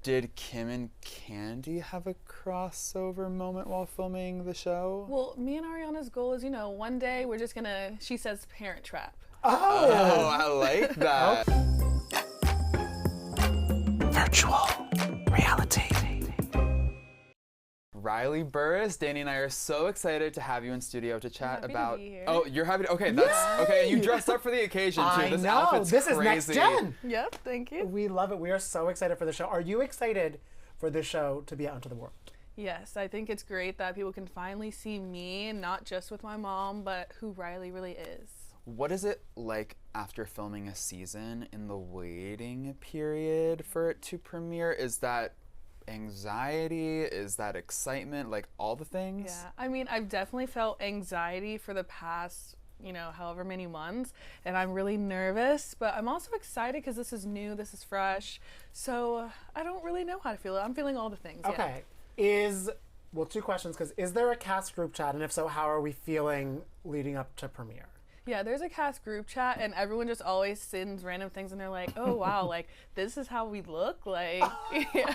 Did Kim and Kandi have a crossover moment while filming the show? Well, me and Ariana's goal is, one day we're just gonna, she says, parent trap. Oh, I like that. Virtual reality. Riley, Burruss, Danny and I are so excited to have you in studio to chat about. To be here. Oh, you're happy. Okay, that's okay. You dressed up for the occasion too. I This know. outfit's This crazy. is Next Gen. Yep, thank you. We love it. We are so excited for the show. Are you excited for this show to be out into the world? Yes, I think it's great that people can finally see me, not just with my mom, but who Riley really is. What is it like after filming a season in the waiting period for it to premiere? Is that anxiety? Is that excitement? Like all the things? Yeah, I mean, I've definitely felt anxiety for the past, however many months, and I'm really nervous, but I'm also excited because this is new, this is fresh, so I don't really know how to feel. I'm feeling all the things. Okay. Well, two questions, because is there a cast group chat, and if so, how are we feeling leading up to premiere? Yeah, there's a cast group chat, and everyone just always sends random things, and they're like, oh, wow, like, this is how we look, like, yeah.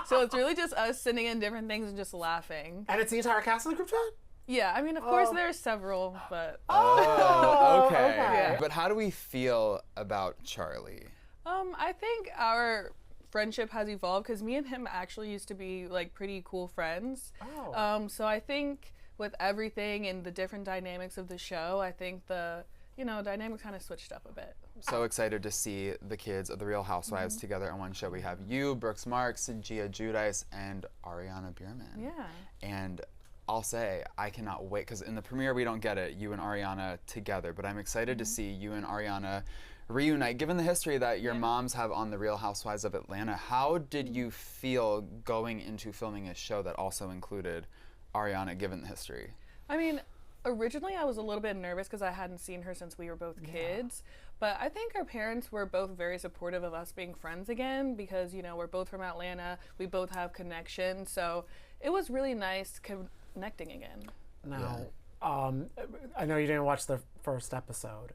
So it's really just us sending in different things and just laughing. And it's the entire cast in the group chat? Yeah, I mean, of course, there's several, but... Oh, okay. Yeah. But how do we feel about Charlie? I think our friendship has evolved, because me and him actually used to be, like, pretty cool friends. Oh. So I think with everything and the different dynamics of the show, I think the dynamics kind of switched up a bit. So excited to see the kids of the Real Housewives together on one show. We have you, Brooks Marks, Gia Giudice, and Ariana Bierman. Yeah. And I'll say, I cannot wait, because in the premiere we don't get it, you and Ariana together, but I'm excited to see you and Ariana reunite. Given the history that your moms have on the Real Housewives of Atlanta, how did you feel going into filming a show that also included Ariana, given the history? I mean, originally I was a little bit nervous because I hadn't seen her since we were both kids, but I think our parents were both very supportive of us being friends again because, we're both from Atlanta, we both have connections, so it was really nice connecting again. Now, I know you didn't watch the first episode.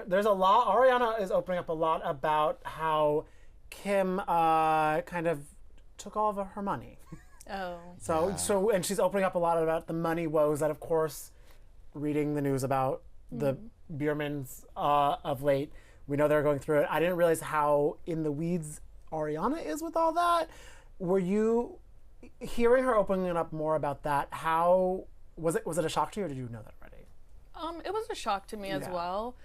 There's a lot, Ariana is opening up a lot about how Kim kind of took all of her money. Oh. And she's opening up a lot about the money woes that, of course, reading the news about the Biermans of late, we know they're going through it. I didn't realize how in the weeds Ariana is with all that. Were you hearing her opening up more about that? How was it a shock to you, or did you know that already? It was a shock to me as well.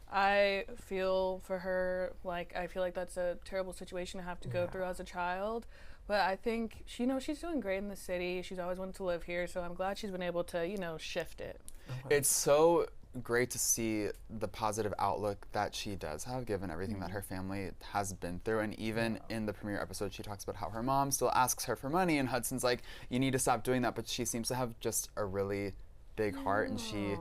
I feel for her, I feel like that's a terrible situation to have to go through as a child. But I think she's doing great in the city. She's always wanted to live here, so I'm glad she's been able to, shift it. Okay. It's so great to see the positive outlook that she does have, given everything that her family has been through. And even in the premiere episode, she talks about how her mom still asks her for money, and Hudson's like, you need to stop doing that. But she seems to have just a really big heart, and she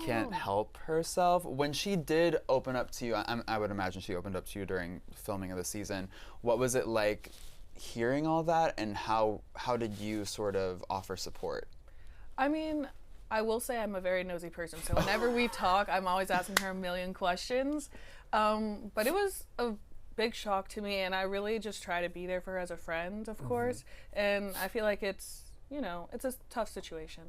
can't help herself. When she did open up to you, I would imagine she opened up to you during filming of the season. What was it like hearing all that, and how did you sort of offer support? I mean, I will say I'm a very nosy person, so whenever we talk, I'm always asking her a million questions. But it was a big shock to me, and I really just try to be there for her as a friend, of course. And I feel like it's a tough situation.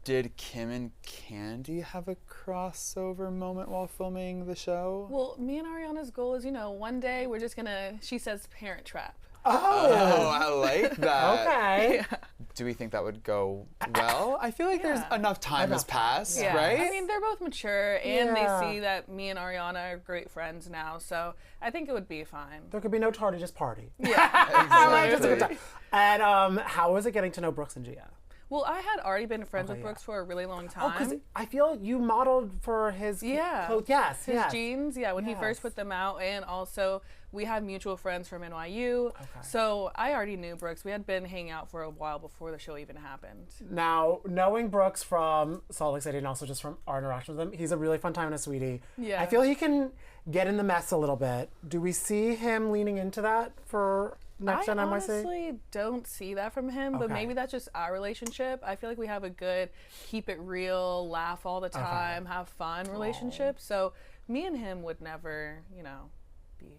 Did Kim and Kandi have a crossover moment while filming the show? Well, me and Ariana's goal is, one day we're just gonna, she says, parent trap. Oh, I like that. Okay. Yeah. Do we think that would go well? I feel like there's enough time has passed, right? I mean, they're both mature, and they see that me and Ariana are great friends now, so I think it would be fine. There could be no tardy, just party. Yeah, Just a good time. And how was it getting to know Brooks and Gia? Well, I had already been friends with Brooks for a really long time. Oh, because I feel you modeled for his clothes. Yes, his jeans, when he first put them out, and also we have mutual friends from NYU. Okay. So I already knew Brooks. We had been hanging out for a while before the show even happened. Now, knowing Brooks from Salt Lake City and also just from our interaction with him, he's a really fun time and a sweetie. Yeah. I feel he can get in the mess a little bit. Do we see him leaning into that for Next Gen NYC? I honestly don't see that from him, but maybe that's just our relationship. I feel like we have a good keep it real, laugh all the time, have fun relationship. So me and him would never, beef.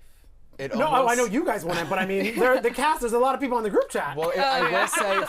It No, almost, I know you guys wouldn't, but I mean, the cast, there's a lot of people in the group chat. Well, I will say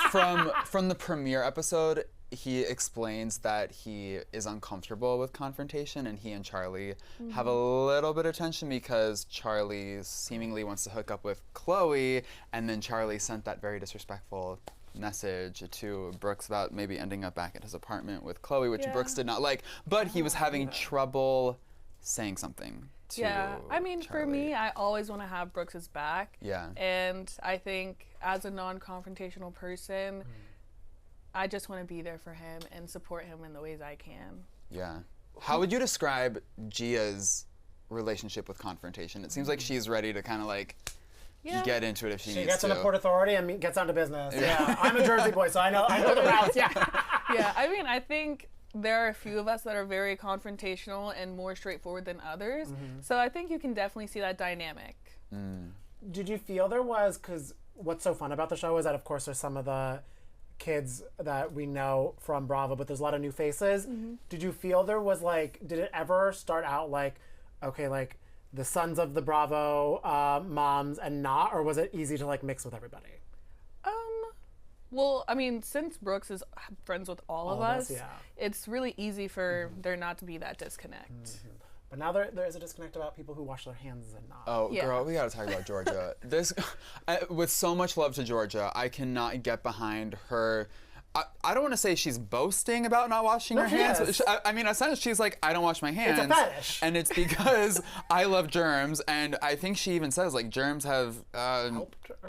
from the premiere episode, he explains that he is uncomfortable with confrontation, and he and Charlie have a little bit of tension because Charlie seemingly wants to hook up with Chloe, and then Charlie sent that very disrespectful message to Brooks about maybe ending up back at his apartment with Chloe, which Brooks did not like, but he was having trouble saying something to I mean, for Charlie. me, I always want to have Brooks's back. Yeah. And I think as a non-confrontational person, I just want to be there for him and support him in the ways I can. Yeah. How would you describe Gia's relationship with confrontation? It seems like she's ready to kind of like get into it if she needs to. She gets in the Port Authority and gets down to business. Yeah. I'm a Jersey boy, so I know the routes. Yeah. Yeah, I mean, I think there are a few of us that are very confrontational and more straightforward than others. So I think you can definitely see that dynamic. Did you feel there was, because what's so fun about the show is that, of course, there's some of the kids that we know from Bravo, but there's a lot of new faces. Did you feel there was like, did it ever start out like, okay, like the sons of the Bravo moms and not, or was it easy to like mix with everybody? Well, I mean, since Brooks is friends with all of us, yeah. it's really easy for there not to be that disconnect. But now there is a disconnect about people who wash their hands and not. Oh, Yeah. girl, we gotta talk about Georgia. With so much love to Georgia, I cannot get behind her. I don't want to say she's boasting about not washing her hands. Yes. I mean, essentially, she's like, I don't wash my hands. It's a fetish. And it's because I love germs. And I think she even says, like, germs have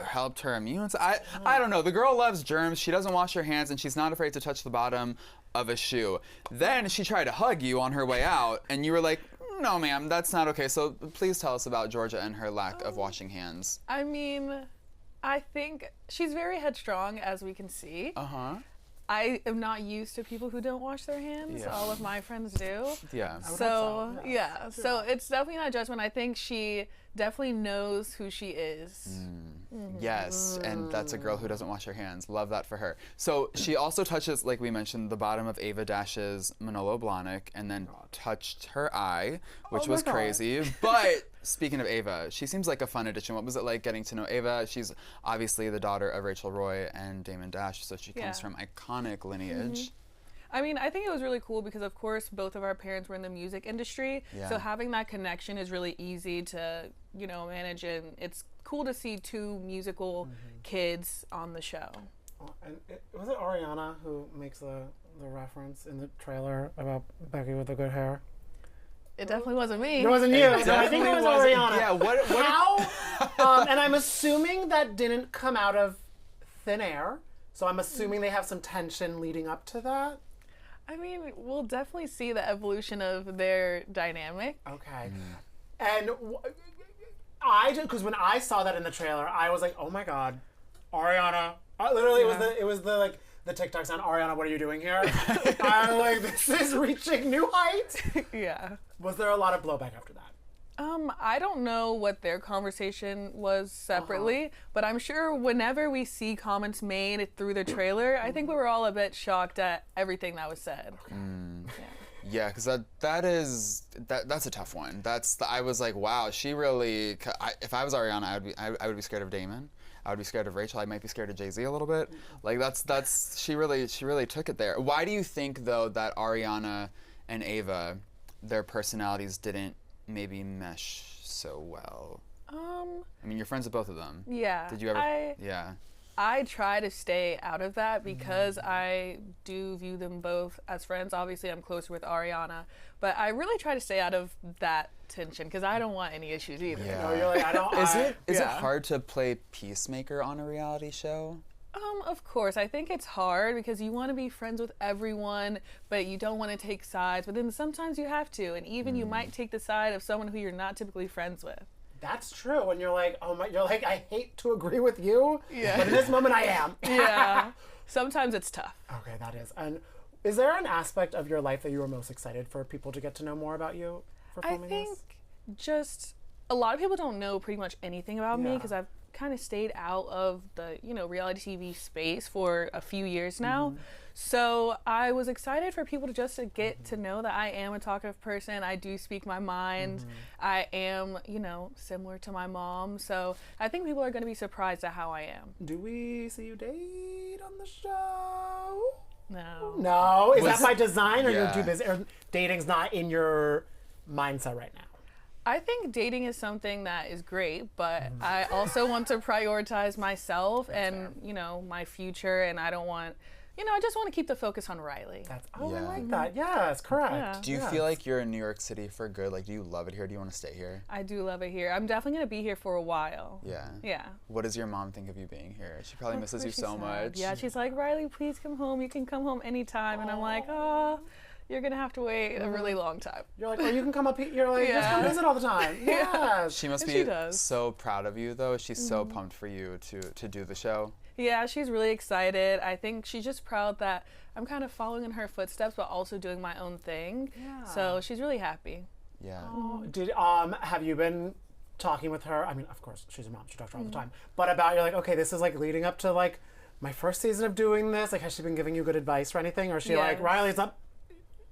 helped her immune. I don't know. The girl loves germs. She doesn't wash her hands, and she's not afraid to touch the bottom of a shoe. Then she tried to hug you on her way out, and you were like, no, ma'am, that's not okay. So please tell us about Georgia and her lack of washing hands. I mean, I think she's very headstrong, as we can see. I am not used to people who don't wash their hands. Yeah. All of my friends do. Yeah. So, so it's definitely not judgment. I think she definitely knows who she is. Yes, and that's a girl who doesn't wash her hands. Love that for her. So she also touches, like we mentioned, the bottom of Ava Dash's Manolo Blahnik and then touched her eye, which was crazy. But speaking of Ava, she seems like a fun addition. What was it like getting to know Ava? She's obviously the daughter of Rachel Roy and Damon Dash, so she comes from iconic lineage. I mean, I think it was really cool because, of course, both of our parents were in the music industry. Yeah. So having that connection is really easy to, manage. And it's cool to see two musical kids on the show. And was it Ariana who makes the reference in the trailer about Becky with the good hair? It definitely wasn't me. It wasn't you. I think it was Ariana. Yeah, what How? And I'm assuming that didn't come out of thin air. So I'm assuming they have some tension leading up to that. I mean, we'll definitely see the evolution of their dynamic. Okay. And because when I saw that in the trailer, I was like, oh my God, Ariana. Literally, it was the TikTok sound, Ariana, what are you doing here? I'm like, this is reaching new heights. Yeah. Was there a lot of blowback after that? I don't know what their conversation was separately, but I'm sure whenever we see comments made through the trailer, I think we were all a bit shocked at everything that was said. Yeah, because that's a tough one. I was like, wow, she really. If I was Ariana, I would be scared of Damon. I would be scared of Rachel. I might be scared of Jay-Z a little bit. Like she really took it there. Why do you think though that Ariana and Ava, their personalities didn't maybe mesh so well? I mean, you're friends with both of them. Yeah. Did you ever? I try to stay out of that because I do view them both as friends. Obviously, I'm closer with Ariana, but I really try to stay out of that tension because I don't want any issues either. Yeah. No, you're like, I don't. Is it hard to play peacemaker on a reality show? Of course. I think it's hard because you want to be friends with everyone, but you don't want to take sides. But then sometimes you have to, and even you might take the side of someone who you're not typically friends with. That's true. And you're like, oh my, you're like, I hate to agree with you, Yeah. but in this moment I am. Yeah. Sometimes it's tough. Okay, that is. And is there an aspect of your life that you were most excited for people to get to know more about you for I filming think this? just a lot of people don't know pretty much anything about me because I've kind of stayed out of the reality TV space for a few years now. So I was excited for people to just to get to know that I am a talkative person. I do speak my mind. I am, you know, similar to my mom. So I think people are going to be surprised at how I am. Do we see you date on the show? No. No. Is that by design, or you're Yeah. too busy? Or dating's not in your mindset right now? I think dating is something that is great, but I also want to prioritize myself and, you know, my future. And I don't want, you know, I just want to keep the focus on Riley. I Yeah. like that. Yes, correct. Yeah. Do you feel like you're in New York City for good? Like, do you love it here? Do you want to stay here? I do love it here. I'm definitely going to be here for a while. Yeah. Yeah. What does your mom think of you being here? She probably Of misses you course she's so sad. much. Yeah, she's like, Riley, please come home. You can come home anytime. And I'm like, oh, you're going to have to wait a really long time. You're like, oh, you can come up here. You're like, just come visit all the time. Yes. She must And be she does. so proud of you, though. She's so pumped for you to do the show. Yeah, she's really excited. I think she's just proud that I'm kind of following in her footsteps, but also doing my own thing. Yeah. So she's really happy. Yeah. Did have you been talking with her? I mean, of course, she's a mom. She talks to her all the time. But about, you're like, okay, this is like leading up to like my first season of doing this. Like, has she been giving you good advice or anything? Or is she like, Yes. Riley, it's not.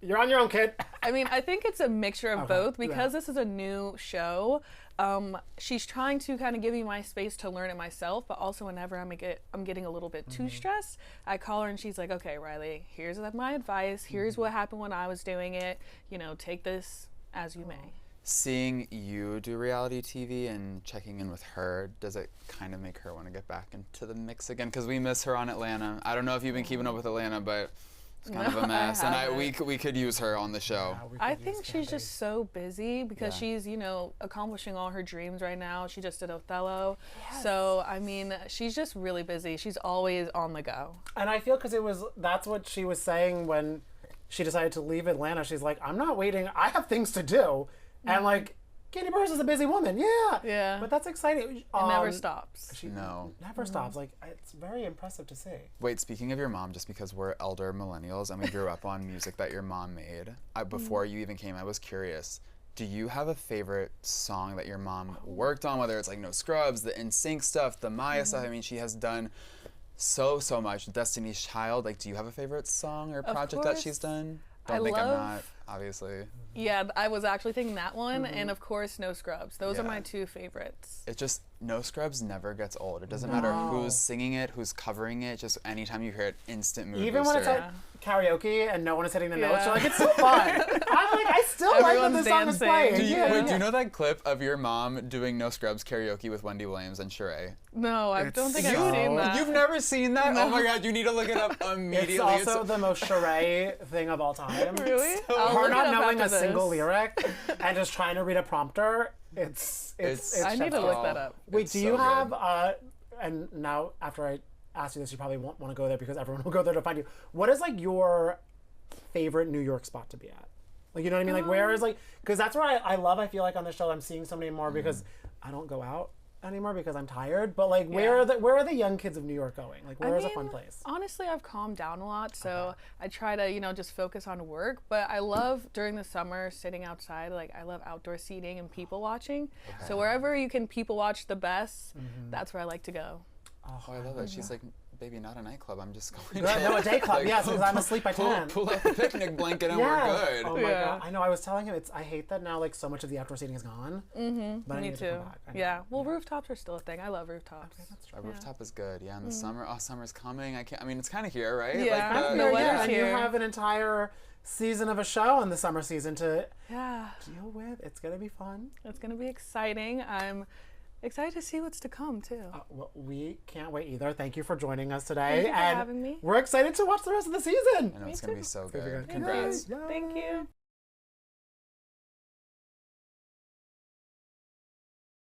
You're on your own, kid. I mean, I think it's a mixture of both because yeah. this is a new show. She's trying to kind of give me my space to learn it myself, but also whenever I'm getting a little bit too stressed, I call her and she's like, okay, Riley, here's my advice. Here's what happened when I was doing it. You know, take this as you may. Seeing you do reality TV and checking in with her, does it kind of make her want to get back into the mix again? Because we miss her on Atlanta. I don't know if you've been keeping up with Atlanta, but it's kind of No, a mess. I And haven't. we could use her on the show. I think she's just so busy because Yeah. she's, you know, accomplishing all her dreams right now. She just did Othello. So, I mean, she's just really busy. She's always on the go. And I feel because that's what she was saying when she decided to leave Atlanta. She's like, I'm not waiting. I have things to do. And like, Kandi Burruss is a busy woman. Yeah. Yeah. But that's exciting. It never stops. She No. never stops. Like, it's very impressive to see. Wait, speaking of your mom, just because we're elder millennials and we grew up on music that your mom made, before you even came, I was curious. Do you have a favorite song that your mom worked on, whether it's like No Scrubs, the NSYNC stuff, the Maya stuff? I mean, she has done so much. Destiny's Child. Like, do you have a favorite song or project that she's course. done? I Don't think I'm love- not, obviously. Yeah, I was actually thinking that one, and of course, No Scrubs. Those are Yeah. my two favorites. It just, No Scrubs never gets old. It doesn't matter who's singing it, who's covering it, just anytime you hear it, instant mood Even when it's booster. at karaoke and no one is hitting the notes, Yeah. you're like, it's so fun. I'm like, I still like when Everyone's this song is dancing. playing. Do you, Yeah, wait, yeah. do you know that clip of your mom doing No Scrubs karaoke with Wendy Williams and Sheree? No, I don't think so- I've seen that. You've never seen that? Oh my god, you need to look it up immediately. It's also the most Sheree thing of all time. Really? so- I'll Her look it not up knowing a after single this. lyric and just trying to read a prompter. It's It's- I need to chef's look kiss. that up. Wait, It's do so you good. have and now after I ask you this, you probably won't want to go there because everyone will go there to find you. What is like your favorite New York spot to be at? Like, you know what I mean? Like, where is like, because that's where I feel like on the show I'm seeing so many more because I don't go out anymore because I'm tired. But like, where are the young kids of New York going? Like, where is a fun place? Honestly, I've calmed down a lot, so I try to, you know, just focus on work. But I love during the summer sitting outside. Like, I love outdoor seating and people watching. So wherever you can people watch the best, that's where I like to go. Oh, I love it. She's like, baby, not a nightclub. I'm just going Good. No, a day club. Like, Yes, because I'm asleep by 10. pull out the picnic blanket and we're good. Oh my Yeah. god. I know. I was telling him I hate that now. Like so much of the outdoor seating is gone. But I Me need to too. come back. I know. Yeah. Well, rooftops are still a thing. I love rooftops. A rooftop is good. Yeah, in the summer. Oh, summer's coming. I mean, it's kind of here, right? Yeah. Like, The weather's and you here. have an entire season of a show in the summer season to Yeah. deal with. It's gonna be fun. It's gonna be exciting. I'm excited to see what's to come too. Well, we can't wait either. Thank you for joining us today. Thank you for and having me. we're excited to watch the rest of the season. I know it's going to be so gonna be good. good. Congrats. Yay. Thank you.